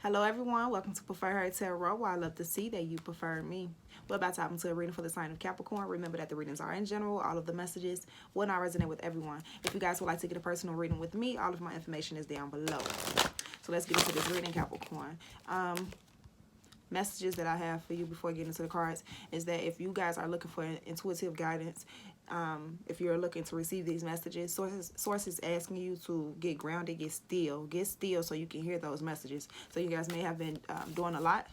Hello everyone, welcome to Preferher Tarot, where I love to see that you prefer me. We're about to hop into a reading for the sign of Capricorn. Remember that the readings are in general, all of the messages will not resonate with everyone. If you guys would like to get a personal reading with me, all of my information is down below. So let's get into this reading, Capricorn. Messages that I have for you before getting into the cards is that if you guys are looking for intuitive guidance, if you're looking to receive these messages, sources asking you to get grounded, get still so you can hear those messages. So you guys may have been doing a lot,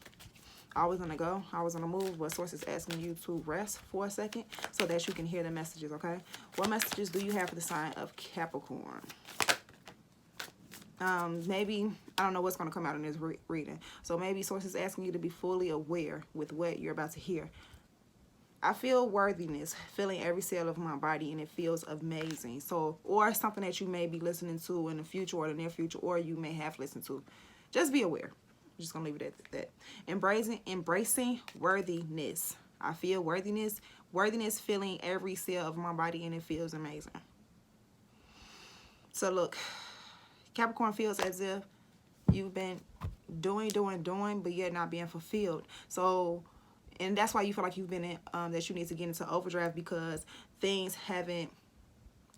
always on the go, always on the move, but sources asking you to rest for a second so that you can hear the messages. Okay, what messages do you have for the sign of Capricorn? Maybe I don't know what's going to come out in this reading, so maybe sources asking you to be fully aware with what you're about to hear. I feel worthiness, feeling every cell of my body, and it feels amazing. So, or something that you may be listening to in the future or the near future, or you may have listened to. Just be aware. I'm just gonna leave it at that. Embracing worthiness. I feel worthiness, feeling every cell of my body, and it feels amazing. So look, Capricorn feels as if you've been doing, but yet not being fulfilled. So, and that's why you feel like you've been in, that you need to get into overdrive because things haven't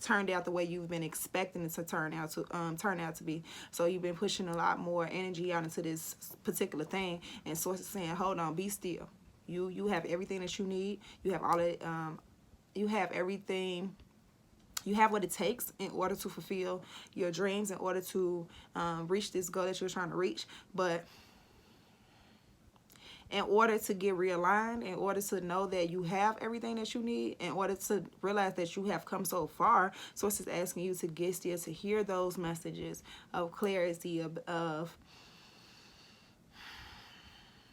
turned out the way you've been expecting it to turn out to be. So you've been pushing a lot more energy out into this particular thing, and sources saying, hold on, be still. You have everything that you need. You have all it. You have everything. You have what it takes in order to fulfill your dreams, in order to reach this goal that you're trying to reach. But in order to get realigned, in order to know that you have everything that you need, in order to realize that you have come so far, sources asking you to get still, to hear those messages of clarity, of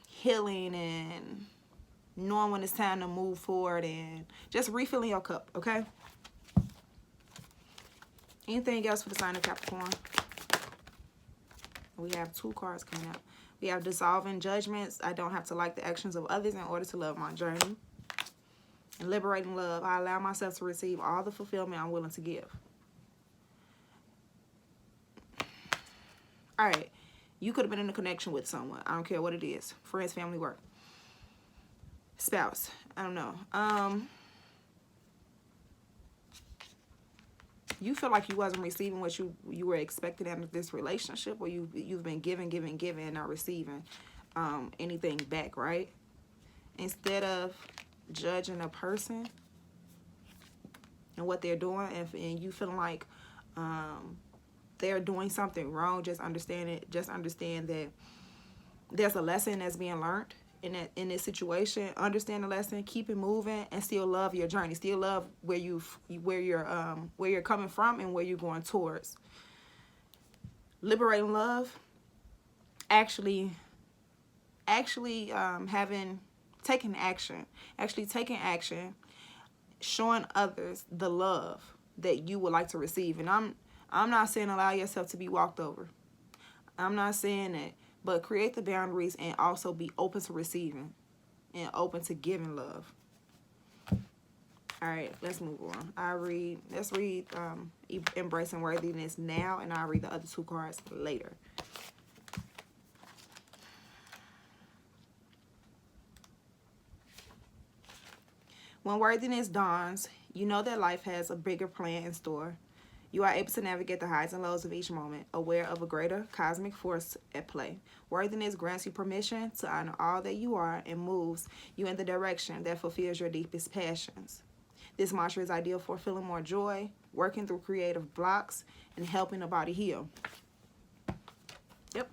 healing, and knowing when it's time to move forward, and just refilling your cup, okay? Anything else for the sign of Capricorn? We have two cards coming out. We have dissolving judgments. I don't have to like the actions of others in order to love my journey. And liberating love. I allow myself to receive all the fulfillment I'm willing to give. All right. You could have been in a connection with someone. I don't care what it is. Friends, family, work. Spouse. I don't know. You feel like you wasn't receiving what you were expecting out of this relationship, or you've been giving and not receiving anything back, right? Instead of judging a person and what they're doing, and you feeling like they're doing something wrong, just understand it. Just understand that there's a lesson that's being learned in this situation. Understand the lesson, keep it moving, and still love your journey. Still love where you're coming from and where you're going towards. Liberating love. Actually taking action, showing others the love that you would like to receive. And I'm not saying allow yourself to be walked over. I'm not saying that. But create the boundaries and also be open to receiving and open to giving love. All right, let's move on. Let's read Embracing Worthiness now, and I'll read the other two cards later. When worthiness dawns, you know that life has a bigger plan in store. You are able to navigate the highs and lows of each moment, aware of a greater cosmic force at play. Worthiness grants you permission to honor all that you are and moves you in the direction that fulfills your deepest passions. This mantra is ideal for feeling more joy, working through creative blocks, and helping the body heal. Yep.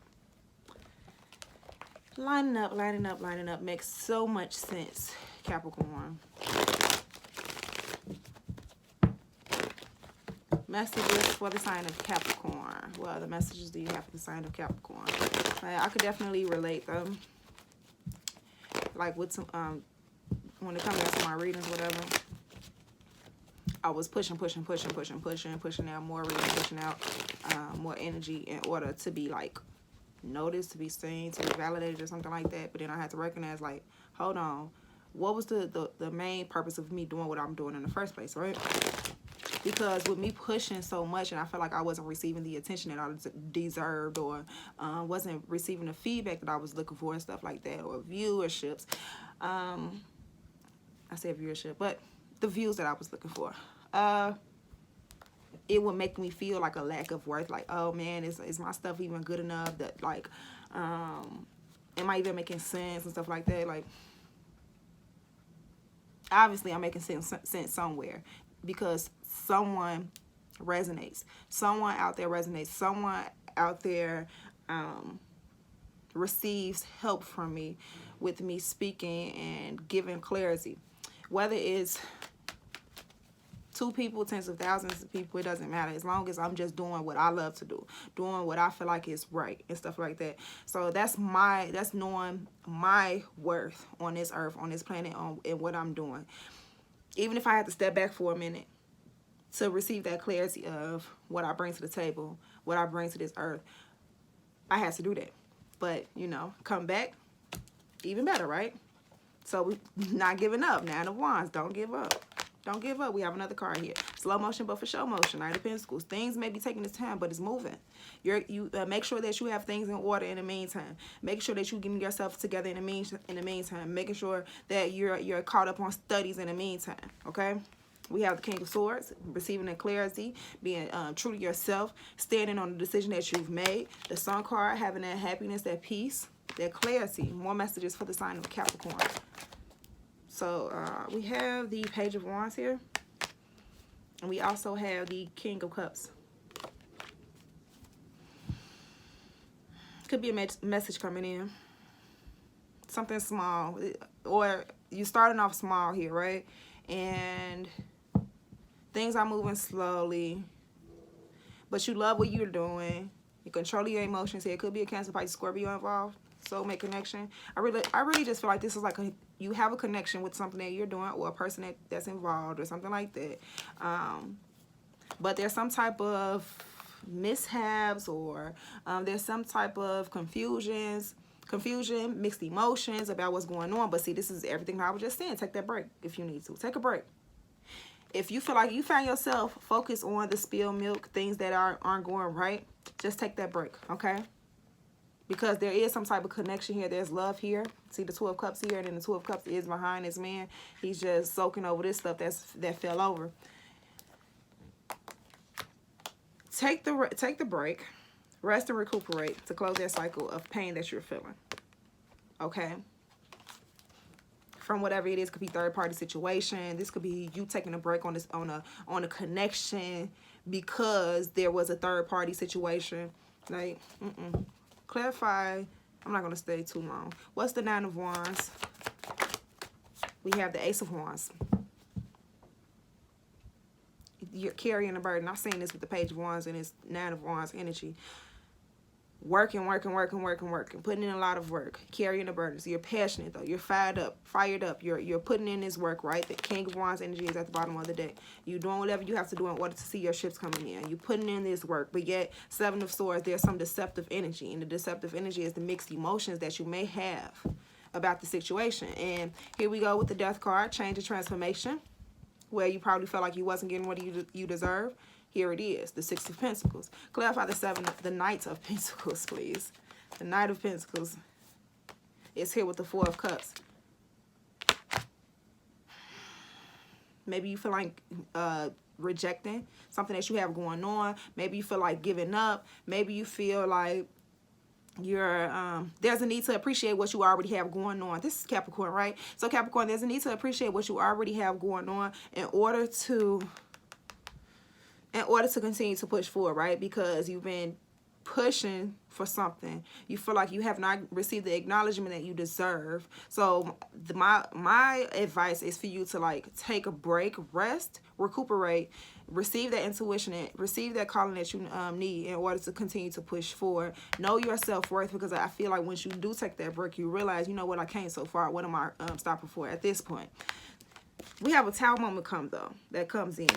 Lining up makes so much sense, Capricorn. Messages for the sign of Capricorn. Well, the messages do you have for the sign of Capricorn? I could definitely relate them. Like with some, when it comes down to my readings, whatever, I was pushing out more reading, pushing out more energy in order to be like noticed, to be seen, to be validated or something like that. But then I had to recognize, like, hold on, what was the main purpose of me doing what I'm doing in the first place, right? because with me pushing so much and I felt like I wasn't receiving the attention that I deserved, or wasn't receiving the feedback that I was looking for and stuff like that, or viewerships. I said viewership, but the views that I was looking for. It would make me feel like a lack of worth. Like, oh man, is my stuff even good enough? That like, am I even making sense and stuff like that? Like, obviously I'm making sense somewhere, because someone resonates. Someone out there resonates. Someone out there receives help from me with me speaking and giving clarity. Whether it's 2 people, tens of thousands of people, it doesn't matter, as long as I'm just doing what I love to do, doing what I feel like is right and stuff like that. So that's knowing my worth on this earth, on this planet, and what I'm doing. Even if I had to step back for a minute to receive that clarity of what I bring to the table, what I bring to this earth, I had to do that. But, you know, come back, even better, right? So we not giving up. 9 of Wands, don't give up. Don't give up. We have another card here. Slow motion, but for show motion. Knight of Pentacles. Things may be taking its time, but it's moving. You make sure that you have things in order in the meantime. Make sure that you're getting yourself together in the meantime. Making sure that you're caught up on studies in the meantime. Okay. We have the King of Swords, receiving the clarity, being true to yourself, standing on the decision that you've made. The Sun card, having that happiness, that peace, that clarity. More messages for the sign of Capricorn. So we have the Page of Wands here. And we also have the King of Cups. Could be a message coming in. Something small. Or you starting off small here, right? And things are moving slowly. But you love what you're doing. You control your emotions here. It could be a Cancer, Pisces, Scorpio involved. Soulmate connection. I really just feel like this is like you have a connection with something that you're doing, or a person that's involved, or something like that. But there's some type of mishaps, or there's some type of confusion, mixed emotions about what's going on. But see, this is everything that I was just saying. Take that break if you need to. Take a break. If you feel like you find yourself focused on the spilled milk, things that aren't going right, just take that break, okay? Because there is some type of connection here. There's love here. See the Two of Cups here, and then the Two of Cups is behind this man. He's just soaking over this stuff that fell over. Take the break, rest and recuperate to close that cycle of pain that you're feeling. Okay. From whatever it is, could be third-party situation. This could be you taking a break on a connection because there was a third-party situation. Like, clarify. I'm not going to stay too long. What's the 9 of Wands? We have the Ace of Wands. You're carrying a burden. I've seen this with the Page of Wands and this 9 of Wands energy. Working. Putting in a lot of work. Carrying the burdens. You're passionate though. You're fired up. You're putting in this work, right? The King of Wands energy is at the bottom of the deck. You're doing whatever you have to do in order to see your ships coming in. You're putting in this work. But yet, 7 of Swords, there's some deceptive energy. And the deceptive energy is the mixed emotions that you may have about the situation. And here we go with the Death card. Change and transformation. Where you probably felt like you wasn't getting what you deserve. Here it is, the 6 of Pentacles. Clarify the Knight of Pentacles, please. The Knight of Pentacles is here with the 4 of Cups. Maybe you feel like rejecting something that you have going on. Maybe you feel like giving up. Maybe you feel like there's a need to appreciate what you already have going on. This is Capricorn, right? So Capricorn, there's a need to appreciate what you already have going on in order to continue to push forward, right? Because you've been pushing for something. You feel like you have not received the acknowledgement that you deserve. So my advice is for you to like take a break, rest, recuperate, receive that intuition, and receive that calling that you need in order to continue to push forward. Know your self-worth, because I feel like once you do take that break, you realize, you know what, I came so far. What am I stopping for at this point? We have a Tower moment that comes in.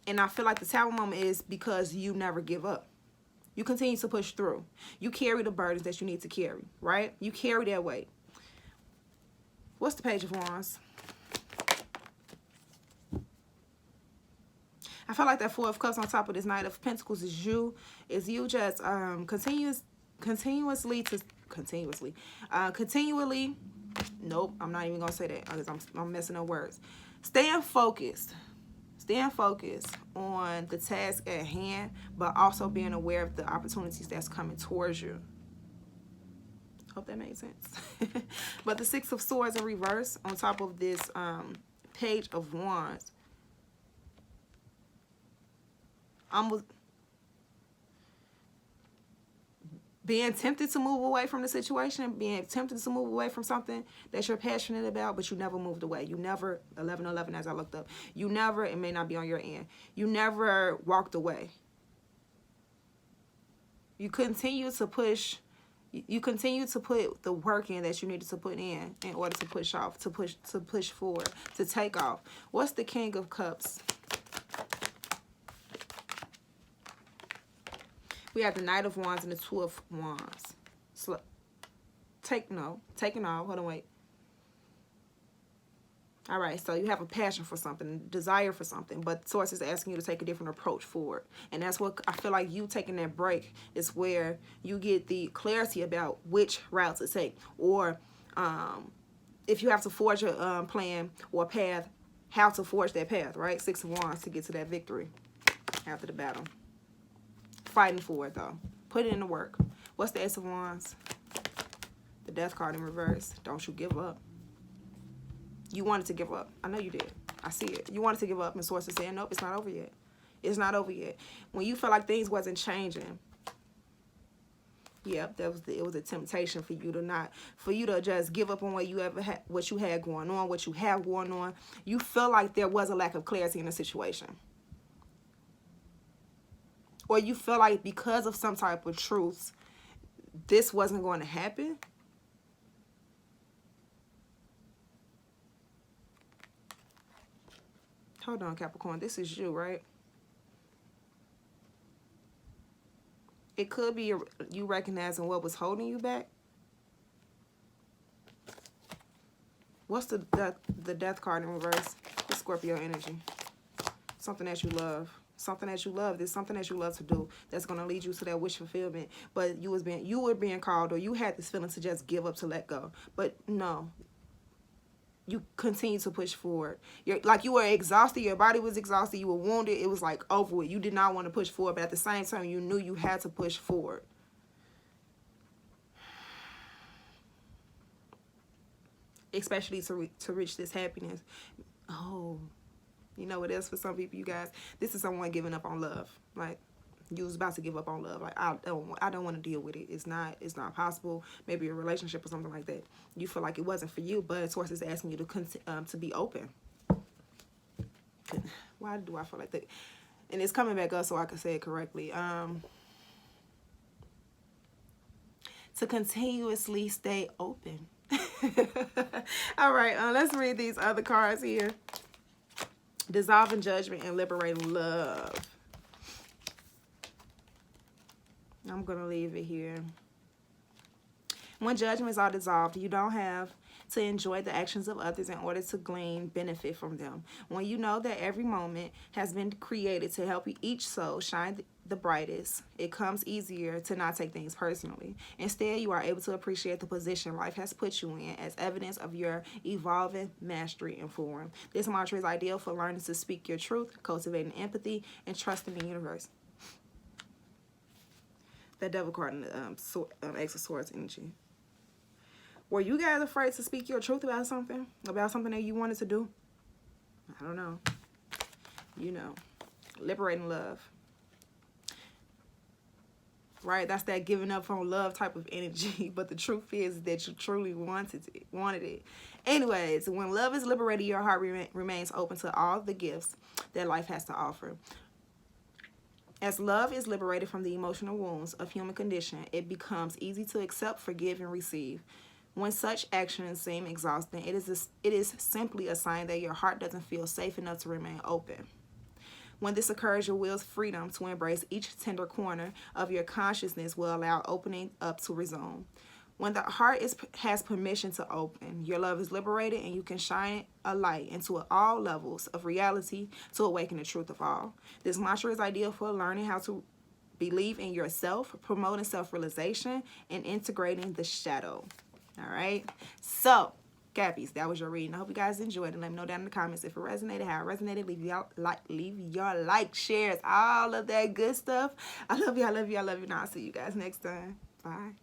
And I feel like the Tower moment is because you never give up. You continue to push through. You carry the burdens that you need to carry, right? You carry that weight. What's the Page of Wands? I feel like that Four of Cups on top of this Knight of Pentacles is you. Is you just continually. Nope, I'm not even gonna say that because I'm messing up words. Staying focused on the task at hand, but also being aware of the opportunities that's coming towards you. Hope that made sense. But the Six of Swords in reverse on top of this Page of Wands. Being tempted to move away from the situation, being tempted to move away from something that you're passionate about, but you never moved away. You never, 1111 as I looked up, you never, it may not be on your end, you never walked away. You continue to push, you continue to put the work in that you needed to put in order to push off, to push forward, to take off. What's the King of Cups? We have the Knight of Wands and the Two of Wands. Taking off. Hold on, wait. All right, so you have a passion for something, desire for something, but Source is asking you to take a different approach forward. And that's what I feel like you taking that break is where you get the clarity about which route to take. Or if you have to forge a plan or a path, how to forge that path, right? Six of Wands to get to that victory after the battle. Fighting for it, though. Put it in the work. What's the Ace of Wands? The Death card in reverse. Don't you give up. You wanted to give up. I know you did. I see it. You wanted to give up, and Source is saying, nope, it's not over yet. It's not over yet. When you felt like things wasn't changing, yep, it was a temptation for you to just give up on what you had going on, what you have going on. You feel like there was a lack of clarity in the situation. Or you feel like because of some type of truth, this wasn't going to happen. Hold on, Capricorn. This is you, right? It could be you recognizing what was holding you back. What's the Death card in reverse? The Scorpio energy. Something that you love. Something that you love. There's something that you love to do that's going to lead you to that wish fulfillment. But you were being called, or you had this feeling to just give up, to let go. But no. You continue to push forward. You were exhausted. Your body was exhausted. You were wounded. It was like over with. You did not want to push forward. But at the same time, you knew you had to push forward. Especially to reach this happiness. Oh. You know what else for some people, you guys? This is someone giving up on love. Like, you was about to give up on love. Like, I don't want to deal with it. It's not possible. Maybe a relationship or something like that. You feel like it wasn't for you, but Source is asking you to be open. Why do I feel like that? And it's coming back up so I can say it correctly. To continuously stay open. All right, let's read these other cards here. Dissolving judgment and liberating love. I'm going to leave it here. When judgments are dissolved, you don't have to enjoy the actions of others in order to glean benefit from them. When you know that every moment has been created to help each soul shine the brightest, it comes easier to not take things personally. Instead, you are able to appreciate the position life has put you in as evidence of your evolving mastery and form. This mantra is ideal for learning to speak your truth, cultivating empathy, and trusting the universe. That Devil card in the Ace of Swords energy. Were you guys afraid to speak your truth about something that you wanted to do? I don't know. You know. Liberating love. Right? That's that giving up on love type of energy. But the truth is that you truly wanted it. Anyways, when love is liberated, your heart remains open to all the gifts that life has to offer. As love is liberated from the emotional wounds of human condition, it becomes easy to accept, forgive, and receive. When such actions seem exhausting, it is simply a sign that your heart doesn't feel safe enough to remain open. When this occurs, your will's freedom to embrace each tender corner of your consciousness will allow opening up to resume. When the heart has permission to open, your love is liberated and you can shine a light into all levels of reality to awaken the truth of all. This mantra is ideal for learning how to believe in yourself, promoting self-realization, and integrating the shadow. All right? So, Cappies, that was your reading. I hope you guys enjoyed it. Let me know down in the comments if it resonated, how it resonated. Leave your like, shares, all of that good stuff. I love you. I love you. I love you. Now I'll see you guys next time. Bye.